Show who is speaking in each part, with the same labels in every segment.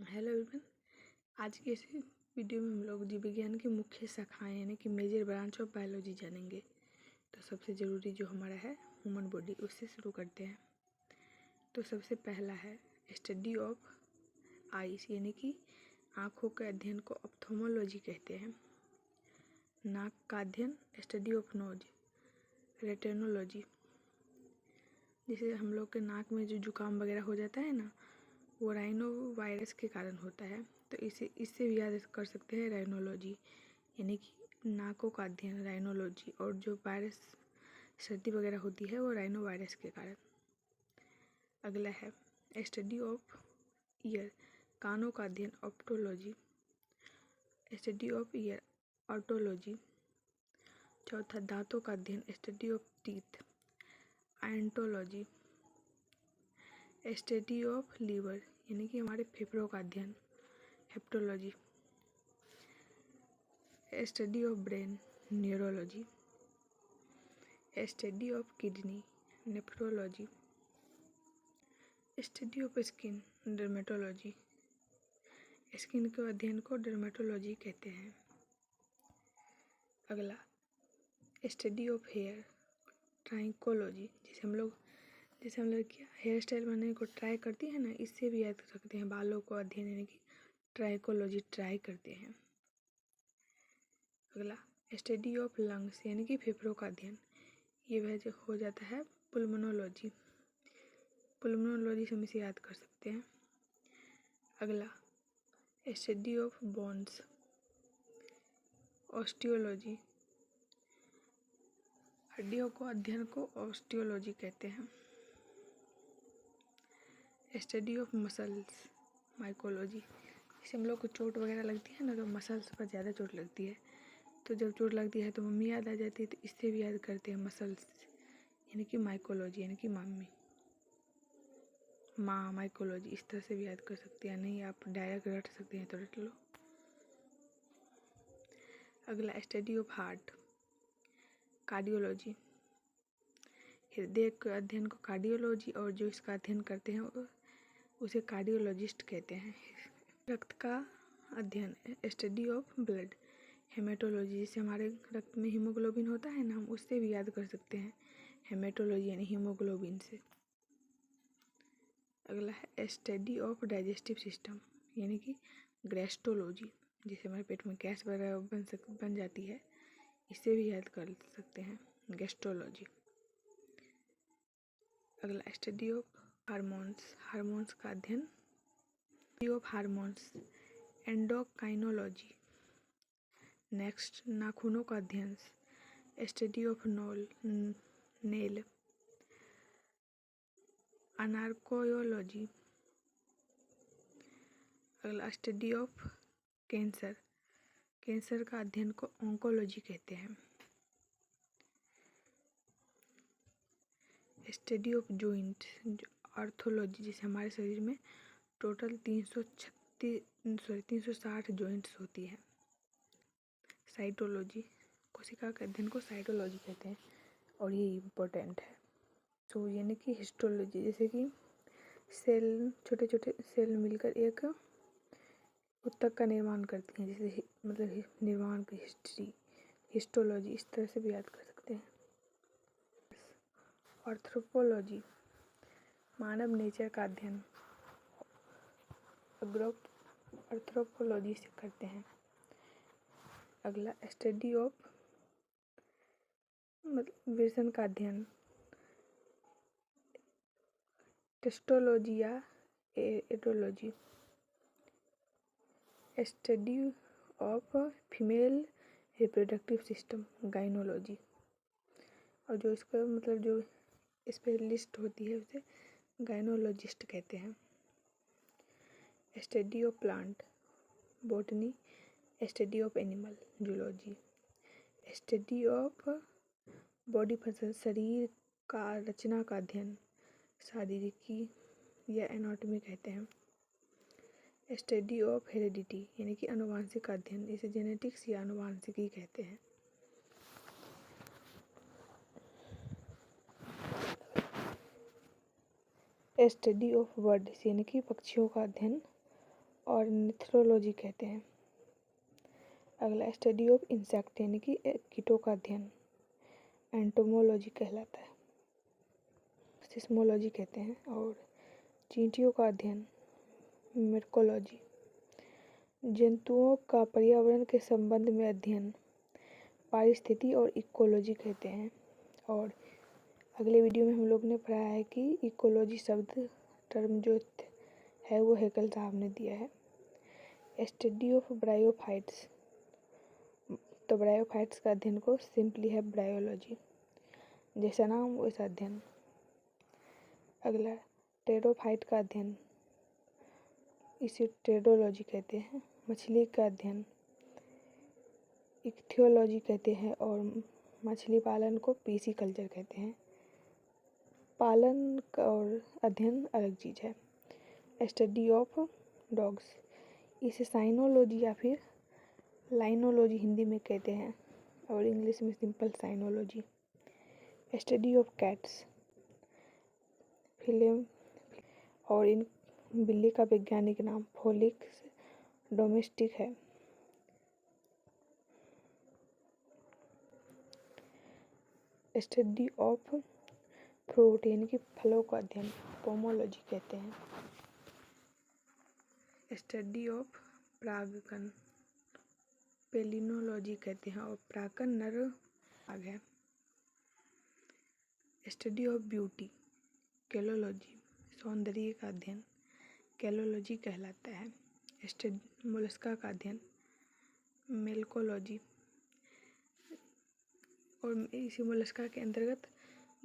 Speaker 1: Hello everyone. आज के इस वीडियो में हम लोग जीव विज्ञान की मुख्य शाखाएं यानी कि मेजर ब्रांच ऑफ बायोलॉजी जानेंगे। तो सबसे ज़रूरी जो हमारा है ह्यूमन बॉडी, उससे शुरू करते हैं। तो सबसे पहला है स्टडी ऑफ आइस यानी कि आँखों के अध्ययन को ऑप्थोमोलॉजी कहते हैं। नाक का अध्ययन स्टडी ऑफ नोज रेटिनोलॉजी। जैसे हम लोग के नाक में जो जुकाम वगैरह हो जाता है ना, वो राइनो वायरस के कारण होता है। तो इससे भी याद कर सकते हैं राइनोलॉजी यानी कि नाकों का अध्ययन राइनोलॉजी। और जो वायरस सर्दी वगैरह होती है वो राइनो वायरस के कारण। अगला है स्टडी ऑफ ईयर कानों का अध्ययन optology. Study of ear otology. चौथा दांतों का अध्ययन study of teeth odontology. Study of liver यानी कि हमारे फेफड़ों का अध्ययन hepatology. Study of brain neurology. Study of kidney nephrology. Study of skin dermatology. Skin के अध्ययन को डर्मेटोलॉजी कहते हैं। अगला स्टडी ऑफ हेयर ट्राइकोलॉजी। जैसे हम लड़कियाँ हेयर स्टाइल बनाने को ट्राई करती हैं ना, इससे भी याद कर सकते हैं बालों को अध्ययन यानी कि ट्राइकोलॉजी ट्राई करते हैं। अगला स्टडी ऑफ लंग्स यानी कि फेफड़ों का अध्ययन, ये वह हो जाता है पुल्मोनोलॉजी। पुल्मोनोलॉजी से हम इसे याद कर सकते हैं। अगला स्टडी ऑफ बोन्स ऑस्टियोलॉजी। हड्डियों को अध्ययन को ऑस्टियोलॉजी कहते हैं। Study of muscles mycology. जैसे हम लोग को चोट वगैरह लगती है ना, तो मसल्स पर ज़्यादा चोट लगती है, तो जब चोट लगती है तो मम्मी याद आ जाती है, तो इससे भी याद करते हैं मसल्स यानी कि माइकोलॉजी यानी कि मम्मी माँ माइकोलॉजी। इस तरह से भी याद कर सकते हैं, नहीं आप डायरेक्ट रट सकते हैं तो रट लो। अगला स्टडी ऑफ हार्ट कार्डियोलॉजी। हृदय के अध्ययन को कार्डियोलॉजी और जो इसका अध्ययन करते हैं उसे कार्डियोलॉजिस्ट कहते हैं। रक्त का अध्ययन स्टडी ऑफ ब्लड हेमेटोलॉजी। जैसे हमारे रक्त में हीमोग्लोबिन होता है ना, हम उससे भी याद कर सकते हैं हेमेटोलॉजी यानी हीमोग्लोबिन से। अगला है स्टडी ऑफ डाइजेस्टिव सिस्टम यानी कि गैस्ट्रोलॉजी। जैसे हमारे पेट में गैस वगैरह बन जाती है, इससे भी याद कर सकते हैं गैस्ट्रोलॉजी। अगला स्टडी ऑफ हार्मोन्स का अध्ययन study of hormones endocrinology. Next नाखूनों का अध्ययन स्टडी ऑफ नेल अनार्कोयोलॉजी। अगला स्टडी ऑफ कैंसर का अध्ययन को ऑन्कोलॉजी कहते हैं। Study of joint arthrology. जैसे हमारे शरीर में टोटल 360 जॉइंट्स होती है। साइटोलॉजी कोशिका के अध्ययन को साइटोलॉजी कहते हैं और ये इम्पोर्टेंट है। तो यानी कि हिस्टोलॉजी, जैसे कि छोटे छोटे सेल मिलकर एक उत्तक का निर्माण करती हैं, जैसे मतलब निर्माण की हिस्ट्री हिस्टोलॉजी, इस तरह से भी याद कर सकते हैं। एंथ्रोपोलॉजी मानव नेचर का अध्ययन एंथ्रोपोलॉजी से करते हैं। अगला स्टडी ऑफ विजन का अध्ययन टेस्टोलॉजी या andrology. Study of female reproductive system gynaecology. और जो इसका मतलब जो स्पेशलिस्ट होती है उसे गाइनोलॉजिस्ट कहते हैं। Study of plant botany. Study of animal zoology. Study of body function शरीर का रचना का अध्ययन शारीरिकी या एनाटॉमी कहते हैं। स्टडी ऑफ हेरिडिटी यानी कि आनुवांशिक का अध्ययन, इसे जेनेटिक्स या आनुवांशिकी कहते हैं। स्टडी ऑफ बर्ड्स यानी कि पक्षियों का अध्ययन और नेथ्रोलॉजी कहते हैं। अगला स्टडी ऑफ इंसेक्ट यानी कि कीटों का अध्ययन एंटोमोलॉजी कहलाता है। सिस्मोलॉजी कहते हैं। और चींटियों का अध्ययन मिर्कोलॉजी। जंतुओं का पर्यावरण के संबंध में अध्ययन पारिस्थिति और इकोलॉजी कहते हैं। और अगले वीडियो में हम लोग ने पढ़ा है कि इकोलॉजी शब्द टर्म जो है वो हेकल साहब ने दिया है। स्टडी ऑफ ब्रायोफाइट्स, तो ब्रायोफाइट्स का अध्ययन को सिंपली है ब्रायोलॉजी, जैसा नाम वैसा अध्ययन। अगला टेरोफाइट का अध्ययन, इसे टेरोलॉजी कहते हैं। मछली का अध्ययन इक्थियोलॉजी कहते हैं। और मछली पालन को पीसीकल्चर कहते हैं। पालन और अध्ययन अलग चीज़ है। स्टडी ऑफ डॉग्स, इसे साइनोलॉजी या फिर लाइनोलॉजी हिंदी में कहते हैं और इंग्लिश में simple cynology. Study of cats, फिल्म और इन बिल्ली का वैज्ञानिक नाम फोलिक्स डोमेस्टिक है। स्टडी ऑफ फ्रूट यानी कि फलों का अध्ययन पोमोलॉजी कहते हैं। स्टडी ऑफ परागकण पेलिनोलॉजी कहते हैं। और परागकण नर भाग है। स्टडी ऑफ ब्यूटी कैलोलॉजी, सौंदर्य का अध्ययन कैलोलॉजी कहलाता है। स्टडी मोलस्का का अध्ययन मेलकोलॉजी। और इसी मोलस्का के अंतर्गत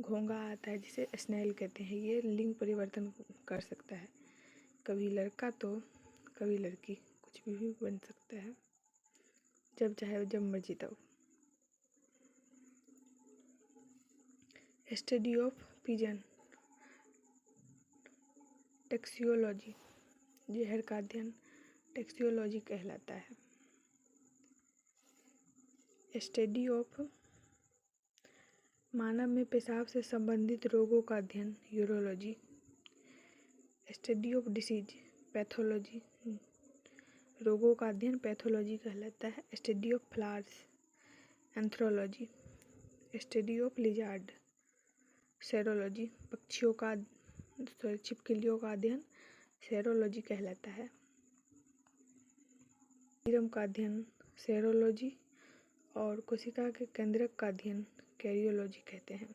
Speaker 1: घोंघा आता है जिसे स्नेल कहते हैं। ये लिंग परिवर्तन कर सकता है, कभी लड़का तो कभी लड़की, कुछ भी बन सकता है, जब चाहे जब मर्जी तब। स्टडी ऑफ पिजन टैक्सियोलॉजी, जहर का अध्ययन टैक्सियोलॉजी कहलाता है। स्टडी ऑफ मानव में पेशाब से संबंधित रोगों का अध्ययन urology. Study of disease pathology, रोगों का अध्ययन पैथोलॉजी कहलाता है। Study of flowers anthology. Study of lizard serology, पक्षियों का छिपकलियों का अध्ययन सेरोलॉजी कहलाता है। सीरम का अध्ययन सेरोलॉजी और कोशिका के केंद्रक का अध्ययन कैरियोलॉजी कहते हैं।